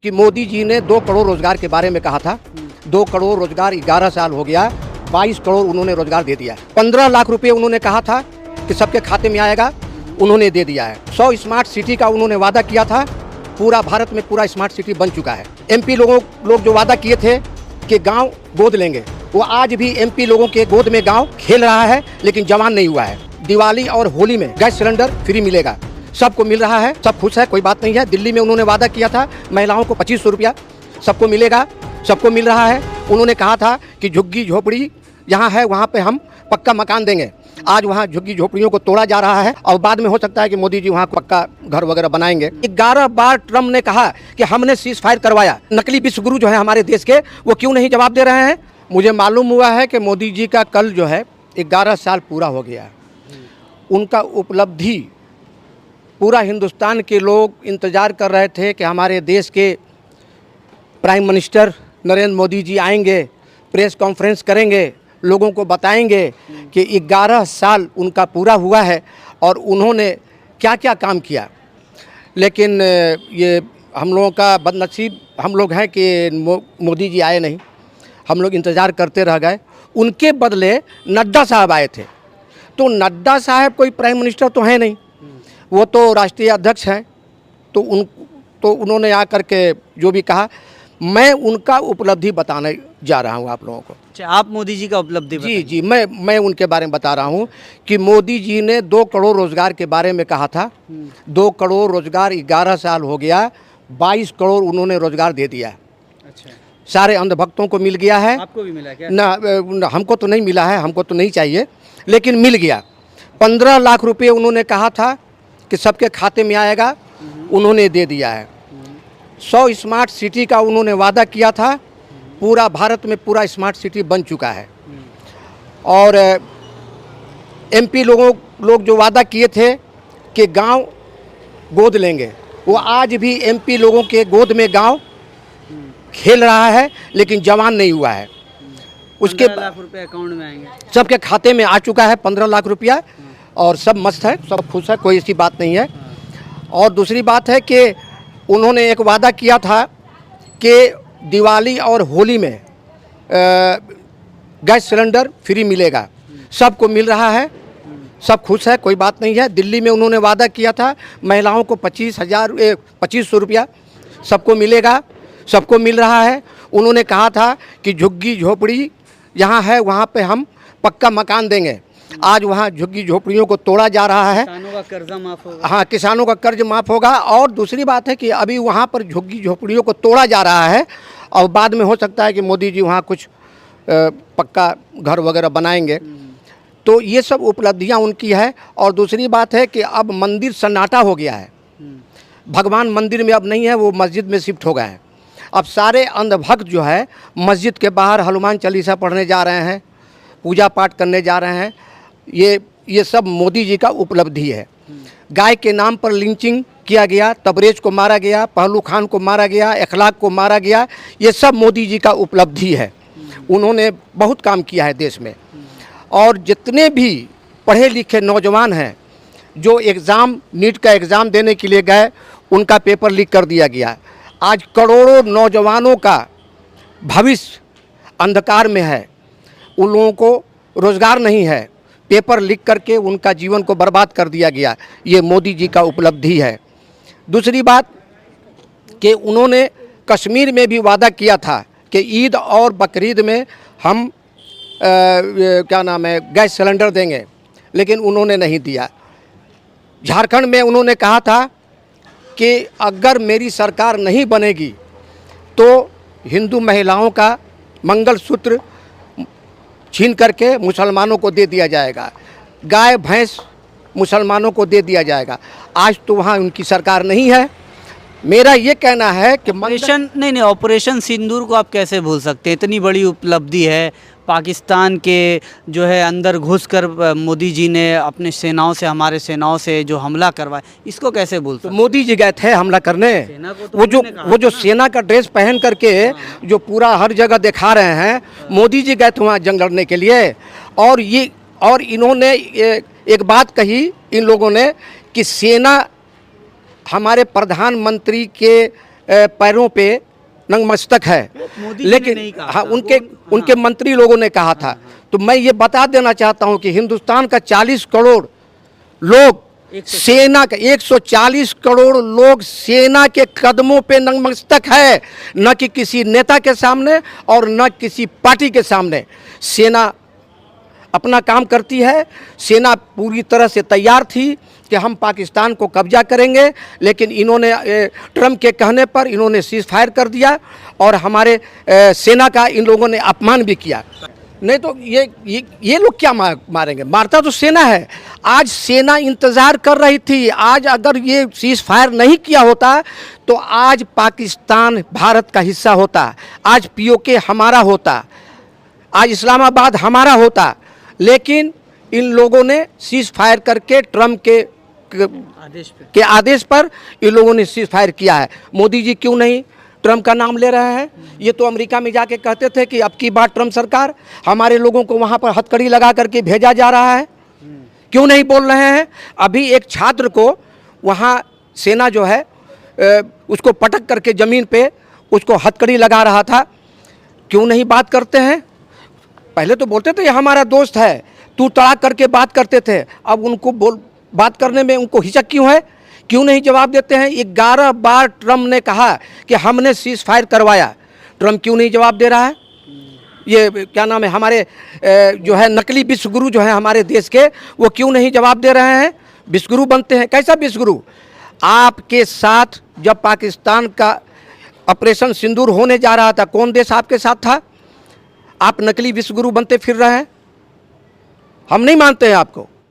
कि मोदी जी ने 2 करोड़ रोजगार के बारे में कहा था। 2 करोड़ रोजगार 11 साल हो गया, 22 करोड़ उन्होंने रोजगार दे दिया है। 15 लाख रुपए उन्होंने कहा था कि सबके खाते में आएगा, उन्होंने दे दिया है। 100 स्मार्ट सिटी का उन्होंने वादा किया था, पूरा भारत में पूरा स्मार्ट सिटी बन चुका है। एमपी लोग जो वादा किए थे कि गांव गोद लेंगे, वो आज भी एमपी लोगों के गोद में गांव खेल रहा है, लेकिन जवान नहीं हुआ है। दिवाली और होली में गैस सिलेंडर फ्री मिलेगा, सबको मिल रहा है, सब खुश है, कोई बात नहीं है। दिल्ली में उन्होंने वादा किया था महिलाओं को 2500 रुपया सबको मिलेगा, सबको मिल रहा है। उन्होंने कहा था कि झुग्गी झोपड़ी जहाँ है वहाँ पे हम पक्का मकान देंगे, आज वहाँ झुग्गी झोपड़ियों को तोड़ा जा रहा है और बाद में हो सकता है कि मोदी जी वहाँ पक्का घर वगैरह बनाएंगे। 11 बार ट्रम्प ने कहा कि हमने सीज फायर करवाया। नकली विश्वगुरु जो है हमारे देश के, वो क्यों नहीं जवाब दे रहे हैं? मुझे मालूम हुआ है कि मोदी जी का कल जो है 11 साल पूरा हो गया। उनका उपलब्धि पूरा हिंदुस्तान के लोग इंतज़ार कर रहे थे कि हमारे देश के प्राइम मिनिस्टर नरेंद्र मोदी जी आएंगे, प्रेस कॉन्फ्रेंस करेंगे, लोगों को बताएंगे कि 11 साल उनका पूरा हुआ है और उन्होंने क्या क्या काम किया। लेकिन ये हम लोगों का बदनसीब हम लोग हैं कि मोदी जी आए नहीं, हम लोग इंतज़ार करते रह गए। उनके बदले नड्डा साहब आए थे, तो नड्डा साहब कोई प्राइम मिनिस्टर तो है नहीं, वो तो राष्ट्रीय अध्यक्ष हैं। तो उन्होंने आकर के जो भी कहा, मैं उनका उपलब्धि बताने जा रहा हूँ आप लोगों को। अच्छा, आप मोदी जी का उपलब्धि जी, मैं उनके बारे में बता रहा हूँ कि मोदी जी ने 2 करोड़ रोजगार के बारे में कहा था। 2 करोड़ रोजगार 11 साल हो गया, 22 करोड़ उन्होंने रोजगार दे दिया है। अच्छा, सारे अंधभक्तों को मिल गया है। आपको भी मिला क्या? ना, हमको तो नहीं मिला है, हमको तो नहीं चाहिए, लेकिन मिल गया। 15 लाख रुपए उन्होंने कहा था कि सबके खाते में आएगा, उन्होंने दे दिया है। 100 स्मार्ट सिटी का उन्होंने वादा किया था, पूरा भारत में पूरा स्मार्ट सिटी बन चुका है। और एमपी लोग जो वादा किए थे कि गांव गोद लेंगे, वो आज भी एमपी लोगों के गोद में गांव खेल रहा है, लेकिन जवान नहीं हुआ है। उसके 15 लाख रुपए अकाउंट में आएंगे, सबके खाते में आ चुका है 15 लाख रुपया, और सब मस्त है, सब खुश है, कोई ऐसी बात नहीं है। और दूसरी बात है कि उन्होंने एक वादा किया था कि दिवाली और होली में गैस सिलेंडर फ्री मिलेगा, सबको मिल रहा है, सब खुश है, कोई बात नहीं है। दिल्ली में उन्होंने वादा किया था महिलाओं को 2500 रुपया सबको मिलेगा, सबको मिल रहा है। उन्होंने कहा था कि झुग्गी झोपड़ी जहाँ है वहाँ पे हम पक्का मकान देंगे, आज वहाँ झुग्गी झोपड़ियों को तोड़ा जा रहा है। किसानों का कर्जा माफ होगा। हाँ, किसानों का कर्ज माफ़ होगा। और दूसरी बात है कि अभी वहाँ पर झुग्गी झोपड़ियों को तोड़ा जा रहा है और बाद में हो सकता है कि मोदी जी वहाँ कुछ पक्का घर वगैरह बनाएंगे। तो ये सब उपलब्धियाँ उनकी है। और दूसरी बात है कि अब मंदिर सन्नाटा हो गया है, भगवान मंदिर में अब नहीं है, वो मस्जिद में शिफ्ट हो गए हैं। अब सारे अंधभक्त जो है मस्जिद के बाहर हनुमान चालीसा पढ़ने जा रहे हैं, पूजा पाठ करने जा रहे हैं। ये सब मोदी जी का उपलब्धि है। गाय के नाम पर लिंचिंग किया गया, तबरेज को मारा गया, पहलू खान को मारा गया, अखलाक को मारा गया, ये सब मोदी जी का उपलब्धि है। उन्होंने बहुत काम किया है देश में। और जितने भी पढ़े लिखे नौजवान हैं जो एग्ज़ाम नीट का एग्ज़ाम देने के लिए गए, उनका पेपर लीक कर दिया गया। आज करोड़ों नौजवानों का भविष्य अंधकार में है, उन लोगों को रोज़गार नहीं है, पेपर लीक करके उनका जीवन को बर्बाद कर दिया गया। ये मोदी जी का उपलब्धि है। दूसरी बात कि उन्होंने कश्मीर में भी वादा किया था कि ईद और बकरीद में हम क्या नाम है गैस सिलेंडर देंगे, लेकिन उन्होंने नहीं दिया। झारखंड में उन्होंने कहा था कि अगर मेरी सरकार नहीं बनेगी तो हिंदू महिलाओं का मंगलसूत्र छीन करके मुसलमानों को दे दिया जाएगा, गाय भैंस मुसलमानों को दे दिया जाएगा। आज तो वहाँ उनकी सरकार नहीं है। मेरा ये कहना है कि ऑपरेशन सिंदूर को आप कैसे भूल सकते हैं? इतनी बड़ी उपलब्धि है, पाकिस्तान के जो है अंदर घुसकर मोदी जी ने अपने सेनाओं से, हमारे सेनाओं से जो हमला करवाया, इसको कैसे भूल सकते? तो मोदी जी गए थे हमला करने, वो जो सेना का ड्रेस पहन करके जो पूरा हर जगह दिखा रहे हैं, मोदी जी गए थे वहाँ जंग लड़ने के लिए। और इन्होंने एक बात कही इन लोगों ने कि सेना हमारे प्रधानमंत्री के पैरों पे नंगमस्तक है, मोदी जी ने लेकिन नहीं कहा हाँ था, उनके उनके मंत्री लोगों ने कहा था। तो मैं ये बता देना चाहता हूँ कि हिंदुस्तान का 40 करोड़ लोग सेना का 140 करोड़ लोग सेना के कदमों पे नतमस्तक है, न कि किसी नेता के सामने और न किसी पार्टी के सामने। सेना अपना काम करती है। सेना पूरी तरह से तैयार थी कि हम पाकिस्तान को कब्जा करेंगे, लेकिन इन्होंने ट्रम्प के कहने पर इन्होंने सीज फायर कर दिया और हमारे सेना का इन लोगों ने अपमान भी किया। नहीं तो ये लोग क्या मारेंगे? मारता तो सेना है। आज सेना इंतज़ार कर रही थी। आज अगर ये सीज फायर नहीं किया होता तो आज पाकिस्तान भारत का हिस्सा होता, आज पीओके हमारा होता, आज इस्लामाबाद हमारा होता। लेकिन इन लोगों ने सीज फायर करके ट्रम्प के आदेश पर इन लोगों ने सीज फायर किया है। मोदी जी क्यों नहीं ट्रम्प का नाम ले रहे हैं? ये तो अमेरिका में जाके कहते थे कि अब की बार ट्रम्प सरकार, हमारे लोगों को वहाँ पर हथकड़ी लगा करके भेजा जा रहा है। क्यों नहीं बोल रहे हैं? अभी एक छात्र को वहाँ सेना जो है उसको पटक करके ज़मीन पे उसको हथकड़ी लगा रहा था। क्यों नहीं बात करते हैं? पहले तो बोलते थे ये हमारा दोस्त है, तू तड़ाक करके बात करते थे। अब उनको बात करने में उनको हिचक क्यों है? क्यों नहीं जवाब देते हैं? 11 बार ट्रम्प ने कहा कि हमने सीज फायर करवाया। ट्रम्प क्यों नहीं जवाब दे रहा है? ये क्या नाम है, हमारे जो है नकली विश्वगुरु जो है हमारे देश के, वो क्यों नहीं जवाब दे रहे हैं? विश्वगुरु बनते हैं। कैसा विश्वगुरु? आपके साथ जब पाकिस्तान का ऑपरेशन सिंदूर होने जा रहा था, कौन देश आपके साथ था? आप नकली विश्वगुरु बनते फिर रहे हैं। हम नहीं मानते हैं आपको।